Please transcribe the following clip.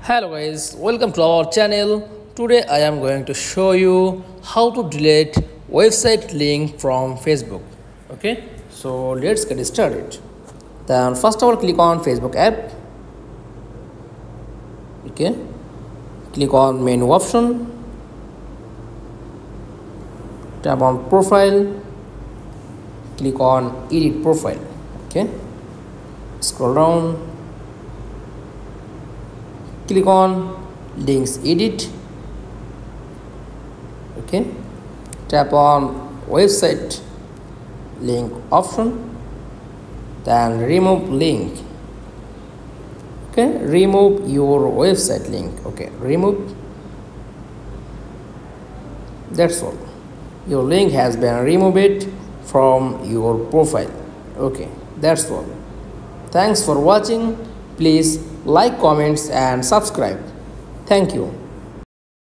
Hello guys, welcome to our channel. Today I am going to show you how to delete website link from Facebook. Okay, so let's get started. Then first of all click on Facebook app. Okay, click on menu option, tap on profile, click on edit profile. Okay, scroll down, click on links edit. Okay, tap on website link option, then remove link. Okay, remove your website link. Okay, remove. That's all, your link has been removed from your profile. Okay, that's all. Thanks for watching. Please like, comments and subscribe. Thank you.